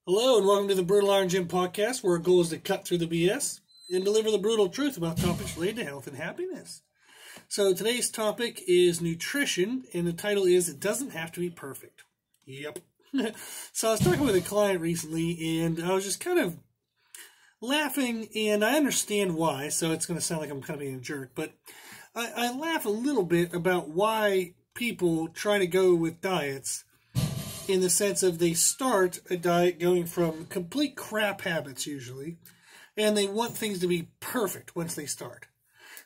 Hello and welcome to the Brutal Iron Gym podcast, where our goal is to cut through the BS and deliver the brutal truth about topics related to health and happiness. So today's topic is nutrition, and the title is It Doesn't Have to Be Perfect. Yep. So I was talking with a client recently, and I was just kind of laughing, and I understand why, so it's going to sound like I'm kind of being a jerk, but I laugh a little bit about why people try to go with diets in the sense of they start a diet going from complete crap habits usually, and they want things to be perfect once they start.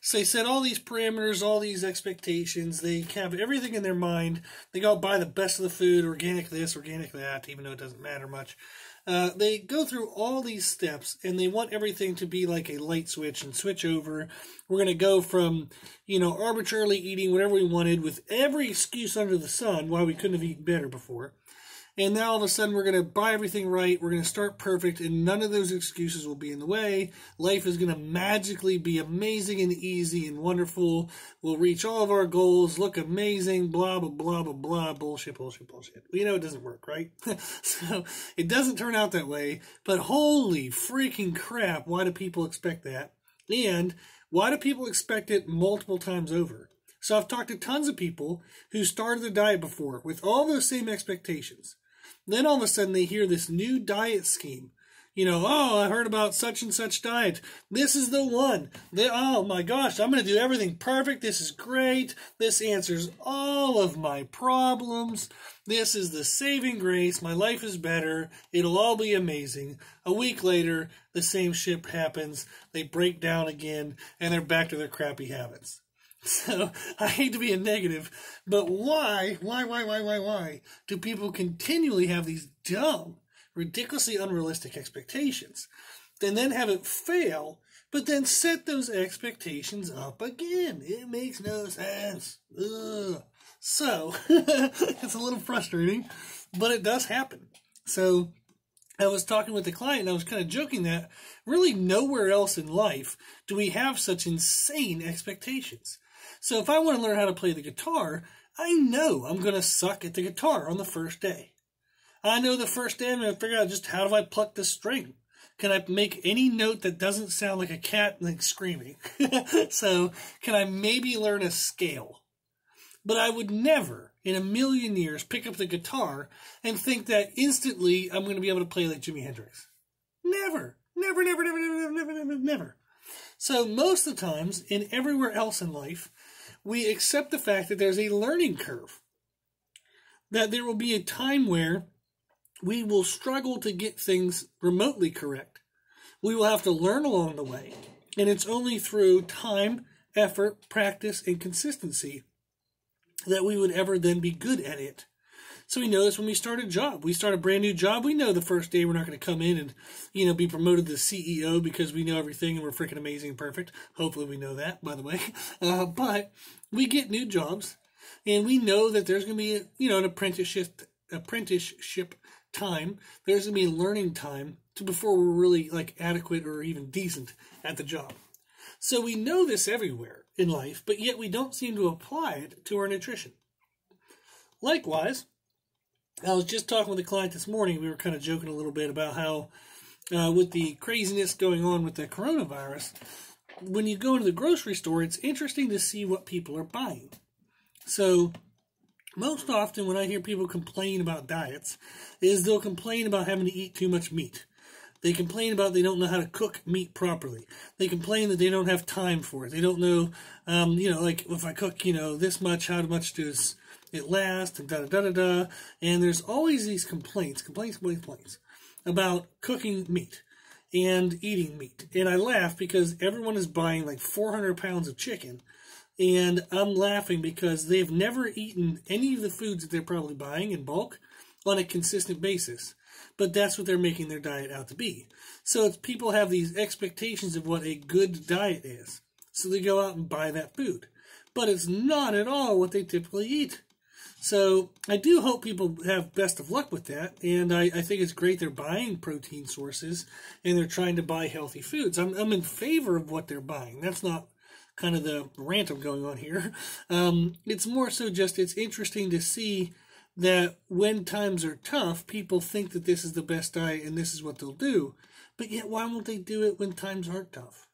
So they set all these parameters, all these expectations, they have everything in their mind, they go buy the best of the food, organic this, organic that, even though it doesn't matter much. They go through all these steps, and they want everything to be like a light switch and switch over. We're going to go from, arbitrarily eating whatever we wanted with every excuse under the sun why we couldn't have eaten better before. And now all of a sudden we're going to buy everything right, we're going to start perfect, and none of those excuses will be in the way. Life is going to magically be amazing and easy and wonderful. We'll reach all of our goals, look amazing, blah, blah, blah, blah, blah, bullshit. We know it doesn't work, right? So it doesn't turn out that way, but holy freaking crap, why do people expect that? And why do people expect it multiple times over? So I've talked to tons of people who started the diet before with all those same expectations. Then all of a sudden they hear this new diet scheme. I heard about such and such diet. This is the one. Oh my gosh, I'm going to do everything perfect. This is great. This answers all of my problems. This is the saving grace. My life is better. It'll all be amazing. A week later, the same shit happens. They break down again, and they're back to their crappy habits. So, I hate to be a negative, but why do people continually have these dumb, ridiculously unrealistic expectations, and then have it fail, but then set those expectations up again? It makes no sense. Ugh. So, it's a little frustrating, but it does happen. So, I was talking with the client, and I was kind of joking that really nowhere else in life do we have such insane expectations. So if I want to learn how to play the guitar, I know I'm going to suck at the guitar on the first day. I know the first day I'm going to figure out just how do I pluck the string. Can I make any note that doesn't sound like a cat screaming? So can I maybe learn a scale? But I would never in a million years pick up the guitar and think that instantly I'm going to be able to play like Jimi Hendrix. Never. Never. So most of the times, and everywhere else in life, we accept the fact that there's a learning curve. That there will be a time where we will struggle to get things remotely correct. We will have to learn along the way. And it's only through time, effort, practice, and consistency that we would ever then be good at it. So we know this when we start a job. We start a brand new job. We know the first day we're not going to come in and, be promoted to CEO because we know everything and we're freaking amazing and perfect. Hopefully we know that, by the way. But we get new jobs, and we know that there's going to be, an apprenticeship time. There's going to be a learning time before we're really adequate or even decent at the job. So we know this everywhere in life, but yet we don't seem to apply it to our nutrition. Likewise, I was just talking with a client this morning. We were kind of joking a little bit about how with the craziness going on with the coronavirus, when you go into the grocery store, it's interesting to see what people are buying. So most often when I hear people complain about diets is they'll complain about having to eat too much meat. They complain about they don't know how to cook meat properly. They complain that they don't have time for it. They don't know, if I cook, this much, how much does it last, and da-da-da-da-da. And there's always these complaints about cooking meat and eating meat. And I laugh because everyone is buying 400 pounds of chicken. And I'm laughing because they've never eaten any of the foods that they're probably buying in bulk on a consistent basis. But that's what they're making their diet out to be. So people have these expectations of what a good diet is. So they go out and buy that food. But it's not at all what they typically eat. So I do hope people have best of luck with that, and I think it's great they're buying protein sources and they're trying to buy healthy foods. I'm in favor of what they're buying. That's not kind of the rant I'm going on here. It's more so just it's interesting to see that when times are tough, people think that this is the best diet and this is what they'll do. But yet, why won't they do it when times aren't tough?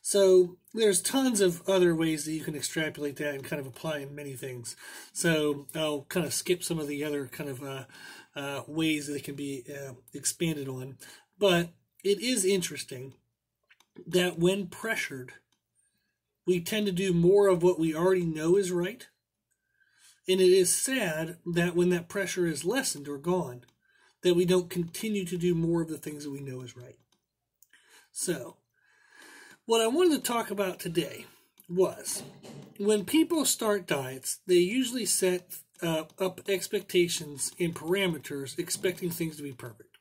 So there's tons of other ways that you can extrapolate that and kind of apply in many things. So I'll kind of skip some of the other kind of ways that it can be expanded on. But it is interesting that when pressured, we tend to do more of what we already know is right. And it is sad that when that pressure is lessened or gone, that we don't continue to do more of the things that we know is right. So, what I wanted to talk about today was when people start diets, they usually set up expectations and parameters expecting things to be perfect.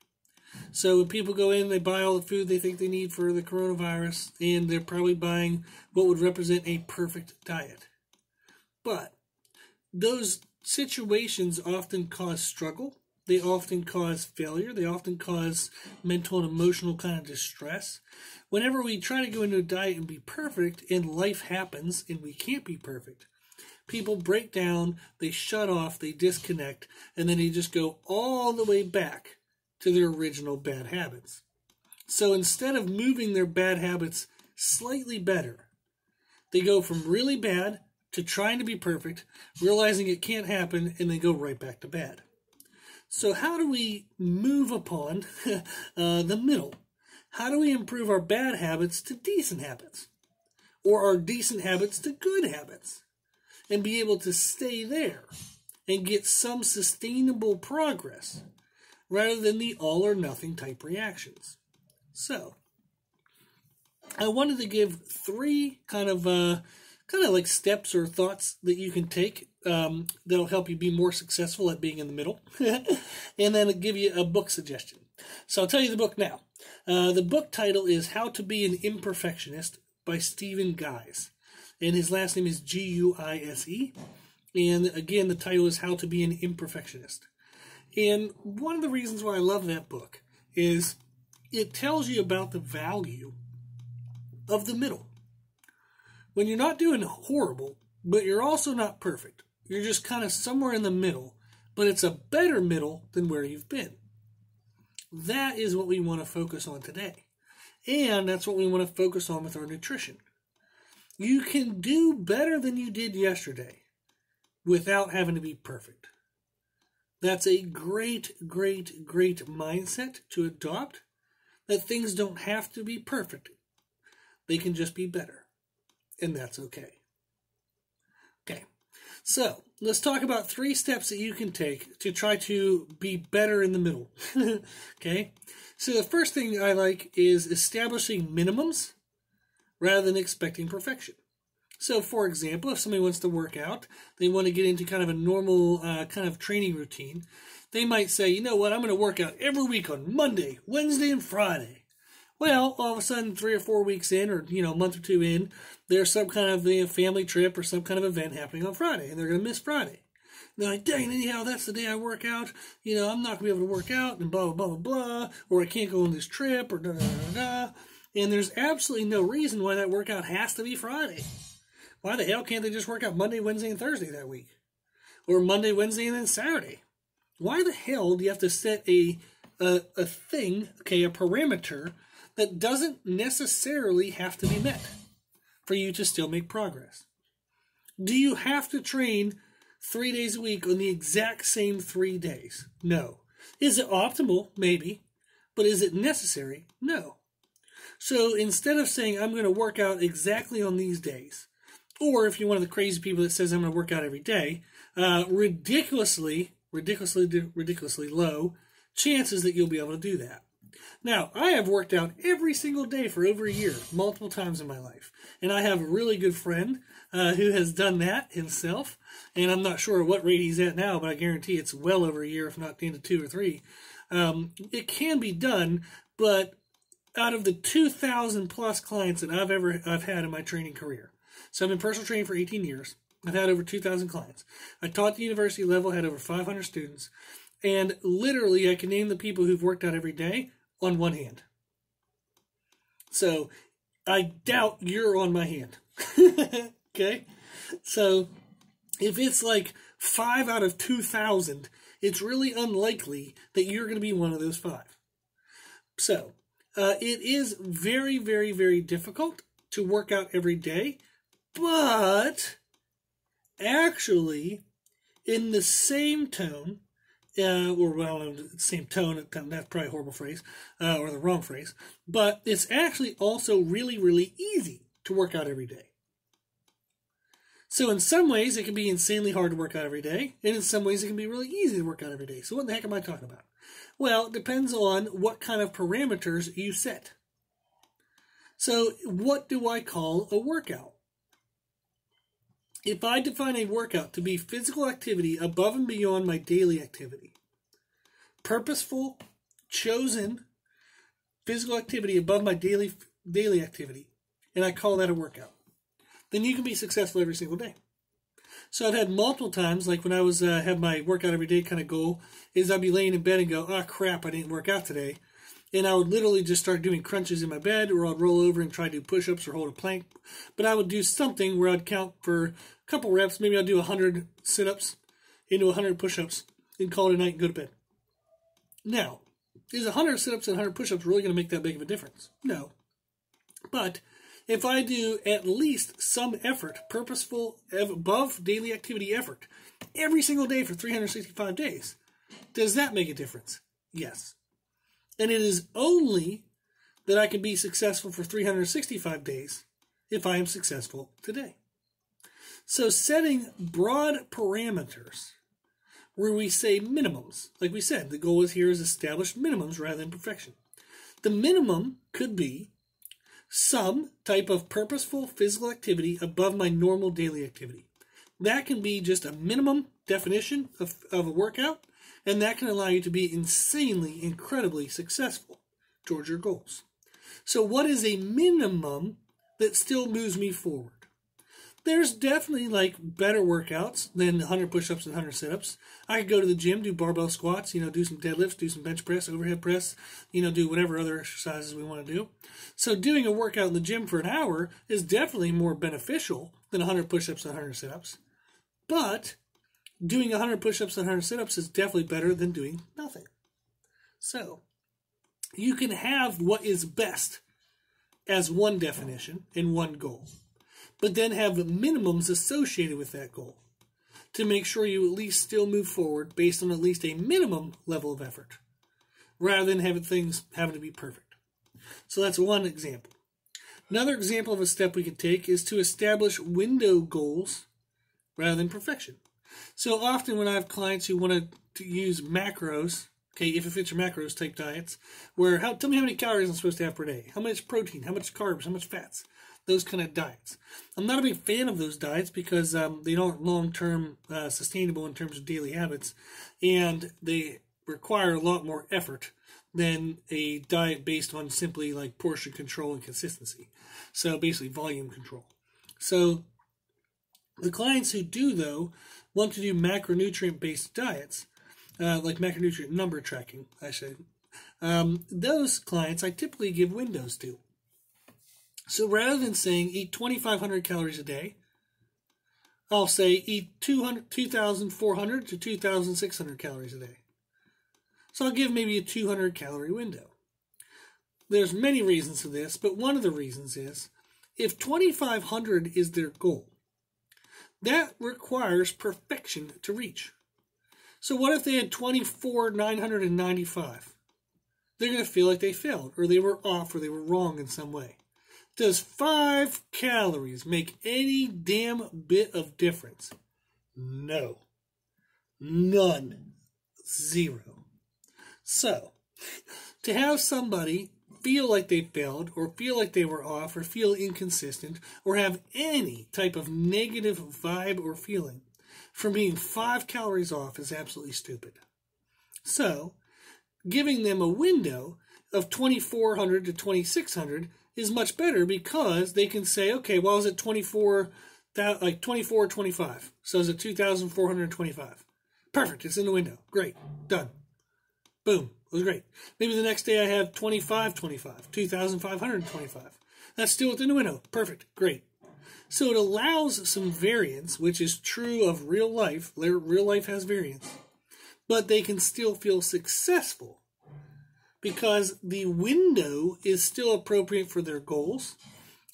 So when people go in, they buy all the food they think they need for the coronavirus, and they're probably buying what would represent a perfect diet. But those situations often cause struggle. They often cause failure. They often cause mental and emotional kind of distress. Whenever we try to go into a diet and be perfect, and life happens and we can't be perfect, people break down, they shut off, they disconnect, and then they just go all the way back to their original bad habits. So instead of moving their bad habits slightly better, they go from really bad to trying to be perfect, realizing it can't happen, and they go right back to bad. So how do we move upon the middle? How do we improve our bad habits to decent habits? Or our decent habits to good habits? And be able to stay there and get some sustainable progress rather than the all or nothing type reactions. So, I wanted to give three kind of like steps or thoughts that you can take that'll help you be more successful at being in the middle, and then I'll give you a book suggestion. So I'll tell you the book now. The book title is How to Be an Imperfectionist by Stephen Guise, and his last name is Guise. And again, the title is How to Be an Imperfectionist. And one of the reasons why I love that book is it tells you about the value of the middle. When you're not doing horrible, but you're also not perfect. You're just kind of somewhere in the middle, but it's a better middle than where you've been. That is what we want to focus on today. And that's what we want to focus on with our nutrition. You can do better than you did yesterday without having to be perfect. That's a great, great, great mindset to adopt, that things don't have to be perfect. They can just be better. And that's okay. Okay, so let's talk about 3 steps that you can take to try to be better in the middle. Okay, so the first thing I like is establishing minimums rather than expecting perfection. So, for example, if somebody wants to work out, they want to get into kind of a normal kind of training routine, they might say, you know what, I'm going to work out every week on Monday, Wednesday, and Friday. Well, all of a sudden, 3 or 4 weeks in, or a month or 2 in, there's some kind of family trip or some kind of event happening on Friday, and they're going to miss Friday. And they're like, dang, anyhow, that's the day I work out. I'm not going to be able to work out, and blah, blah, blah, blah, or I can't go on this trip, or da, da, da, da. And there's absolutely no reason why that workout has to be Friday. Why the hell can't they just work out Monday, Wednesday, and Thursday that week? Or Monday, Wednesday, and then Saturday? Why the hell do you have to set a thing, a parameter, that doesn't necessarily have to be met for you to still make progress? Do you have to train 3 days a week on the exact same 3 days? No. Is it optimal? Maybe. But is it necessary? No. So instead of saying, I'm going to work out exactly on these days, or if you're one of the crazy people that says, I'm going to work out every day, ridiculously low chances that you'll be able to do that. Now, I have worked out every single day for over a year, multiple times in my life. And I have a really good friend who has done that himself. And I'm not sure what rate he's at now, but I guarantee it's well over a year, if not into 2 or 3. It can be done, but out of the 2,000 plus clients that I've had in my training career, so I've been personal training for 18 years. I've had over 2,000 clients. I taught at the university level, had over 500 students. And literally, I can name the people who've worked out every day on one hand. So, I doubt you're on my hand. Okay? So, if it's like 5 out of 2,000, it's really unlikely that you're going to be one of those 5. So, it is very, very, very difficult to work out every day, but actually, in the same tone, same tone, that's probably a horrible phrase, or the wrong phrase, but it's actually also really, really easy to work out every day. So in some ways, it can be insanely hard to work out every day, and in some ways, it can be really easy to work out every day. So what the heck am I talking about? Well, it depends on what kind of parameters you set. So what do I call a workout? If I define a workout to be physical activity above and beyond my daily activity, purposeful, chosen physical activity above my daily activity, and I call that a workout, then you can be successful every single day. So I've had multiple times, like when I was had my workout every day kind of goal, is I'd be laying in bed and go, oh crap, I didn't work out today. And I would literally just start doing crunches in my bed, or I'd roll over and try to do push-ups or hold a plank. But I would do something where I'd count for a couple reps. Maybe I'd do 100 sit-ups into 100 push-ups and call it a night and go to bed. Now, is 100 sit-ups and 100 push-ups really going to make that big of a difference? No. But if I do at least some effort, purposeful, above daily activity effort, every single day for 365 days, does that make a difference? Yes. And it is only that I can be successful for 365 days if I am successful today. So setting broad parameters where we say minimums, like we said, the goal here is established minimums rather than perfection. The minimum could be some type of purposeful physical activity above my normal daily activity. That can be just a minimum definition of a workout, and that can allow you to be insanely, incredibly successful towards your goals. So what is a minimum that still moves me forward? There's definitely like better workouts than 100 push-ups and 100 sit-ups. I could go to the gym, do barbell squats, do some deadlifts, do some bench press, overhead press, do whatever other exercises we want to do. So doing a workout in the gym for an hour is definitely more beneficial than 100 push-ups and 100 sit-ups. But doing 100 push-ups and 100 sit-ups is definitely better than doing nothing. So you can have what is best as one definition and one goal, but then have minimums associated with that goal to make sure you at least still move forward based on at least a minimum level of effort, rather than having things having to be perfect. So that's one example. Another example of a step we could take is to establish window goals rather than perfection. So often when I have clients who want to use macros, okay, if it fits your macros type diets, where tell me how many calories I'm supposed to have per day, how much protein, how much carbs, how much fats, those kind of diets. I'm not a big fan of those diets because they aren't long-term sustainable in terms of daily habits, and they require a lot more effort than a diet based on simply like portion control and consistency. So basically volume control. So the clients who do, though, want to do macronutrient-based diets, like macronutrient number tracking, I should. Those clients I typically give windows to. So rather than saying eat 2,500 calories a day, I'll say eat 2,400 to 2,600 calories a day. So I'll give maybe a 200 calorie window. There's many reasons for this, but one of the reasons is if 2,500 is their goal, that requires perfection to reach. So what if they had 24,995? They're going to feel like they failed, or they were off, or they were wrong in some way. Does 5 calories make any damn bit of difference? No. None. Zero. So, to have somebody feel like they failed, or feel like they were off, or feel inconsistent, or have any type of negative vibe or feeling from being 5 calories off is absolutely stupid. So, giving them a window of 2,400 to 2,600 is much better because they can say, okay, well, I was at 24, 25. So I was at 2,425. Perfect. It's in the window. Great. Done. Boom. It was great. Maybe the next day I have 2,525, 2,525. That's still within the window. Perfect. Great. So it allows some variance, which is true of real life. Real life has variance. But they can still feel successful because the window is still appropriate for their goals.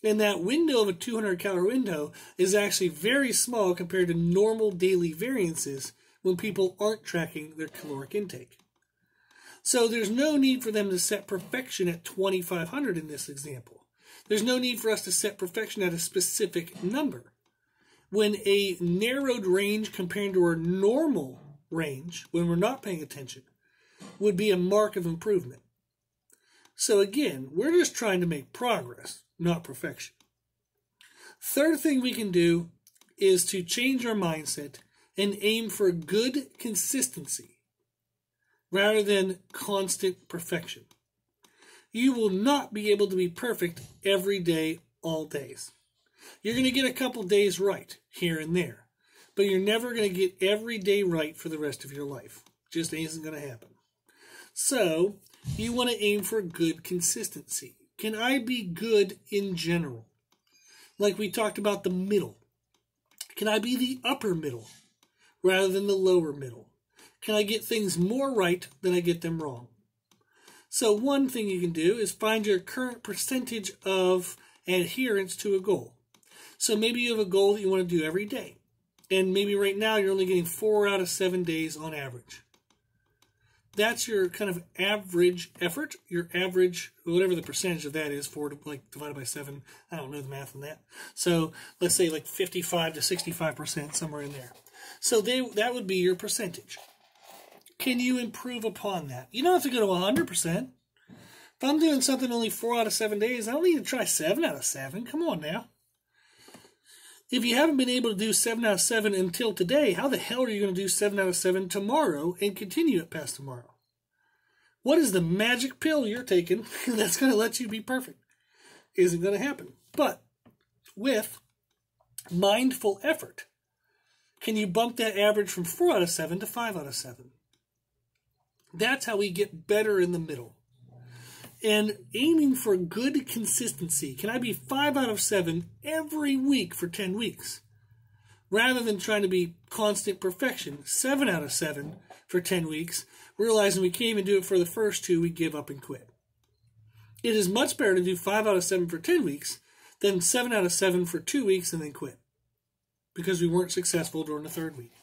And that window of a 200-calorie window is actually very small compared to normal daily variances when people aren't tracking their caloric intake. So there's no need for them to set perfection at 2,500 in this example. There's no need for us to set perfection at a specific number. When a narrowed range compared to our normal range, when we're not paying attention, would be a mark of improvement. So again, we're just trying to make progress, not perfection. Third thing we can do is to change our mindset and aim for good consistency rather than constant perfection. You will not be able to be perfect every day, all days. You're going to get a couple days right here and there, but you're never going to get every day right for the rest of your life. Just isn't going to happen. So you want to aim for good consistency. Can I be good in general? Like we talked about the middle. Can I be the upper middle rather than the lower middle? Can I get things more right than I get them wrong? So one thing you can do is find your current percentage of adherence to a goal. So maybe you have a goal that you want to do every day. And maybe right now you're only getting 4 out of 7 days on average. That's your kind of average effort, your average, whatever the percentage of that is, 4 divided by 7. I don't know the math on that. So let's say like 55 to 65%, somewhere in there. So that would be your percentage. Can you improve upon that? You don't have to go to 100%. If I'm doing something only 4 out of 7 days, I don't need to try 7 out of 7. Come on now. If you haven't been able to do 7 out of 7 until today, how the hell are you going to do 7 out of 7 tomorrow and continue it past tomorrow? What is the magic pill you're taking that's going to let you be perfect? Isn't going to happen. But with mindful effort, can you bump that average from 4 out of 7 to 5 out of 7? That's how we get better in the middle. And aiming for good consistency. Can I be 5 out of 7 every week for 10 weeks? Rather than trying to be constant perfection, 7 out of 7 for 10 weeks, realizing we can't even do it for the first 2, we give up and quit. It is much better to do 5 out of 7 for 10 weeks than 7 out of 7 for 2 weeks and then quit. Because we weren't successful during the 3rd week.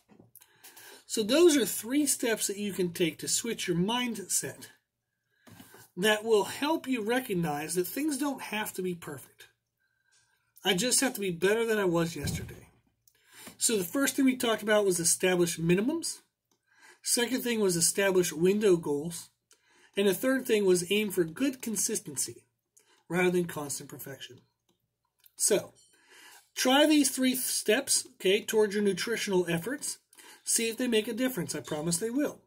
So those are 3 steps that you can take to switch your mindset that will help you recognize that things don't have to be perfect. I just have to be better than I was yesterday. So the first thing we talked about was establish minimums. Second thing was establish window goals. And the third thing was aim for good consistency rather than constant perfection. So try these 3 steps, okay, towards your nutritional efforts. See if they make a difference. I promise they will.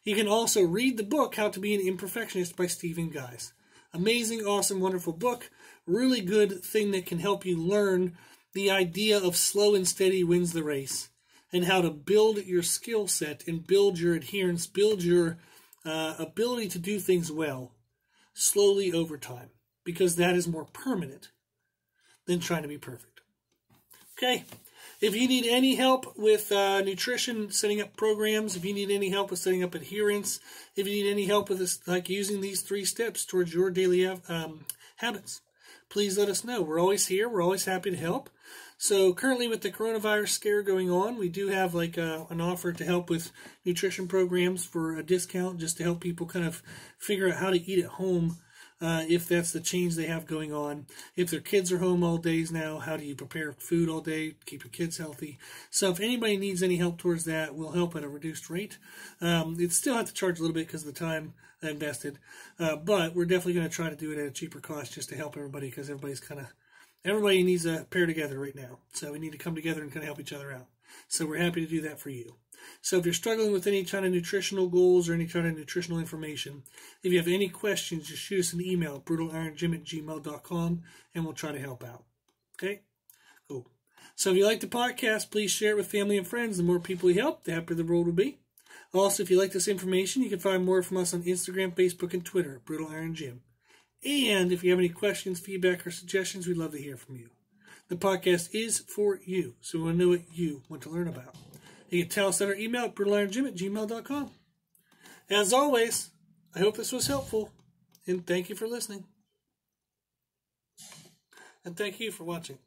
You can also read the book, How to Be an Imperfectionist by Stephen Guise. Amazing, awesome, wonderful book. Really good thing that can help you learn the idea of slow and steady wins the race and how to build your skill set and build your adherence, build your ability to do things well slowly over time, because that is more permanent than trying to be perfect. Okay. If you need any help with nutrition, setting up programs, if you need any help with setting up adherence, if you need any help with this, like using these 3 steps towards your daily habits, please let us know. We're always here. We're always happy to help. So currently with the coronavirus scare going on, we do have like an offer to help with nutrition programs for a discount, just to help people kind of figure out how to eat at home. If that's the change they have going on. If their kids are home all days now, how do you prepare food all day, keep your kids healthy? So if anybody needs any help towards that, we'll help at a reduced rate. You'd still have to charge a little bit because of the time invested, but we're definitely going to try to do it at a cheaper cost just to help everybody, because everybody needs to pair together right now. So we need to come together and kind of help each other out. So we're happy to do that for you. So if you're struggling with any kind of nutritional goals or any kind of nutritional information, if you have any questions, just shoot us an email, brutalironjim@gmail.com, and we'll try to help out. Okay? Cool. So if you like the podcast, please share it with family and friends. The more people we help, the happier the world will be. Also, if you like this information, you can find more from us on Instagram, Facebook, and Twitter, Brutal Iron Gym. And if you have any questions, feedback, or suggestions, we'd love to hear from you. The podcast is for you, so we want to know what you want to learn about. You can tell us at our email at brutalironjim@gmail.com. As always, I hope this was helpful, and thank you for listening. And thank you for watching.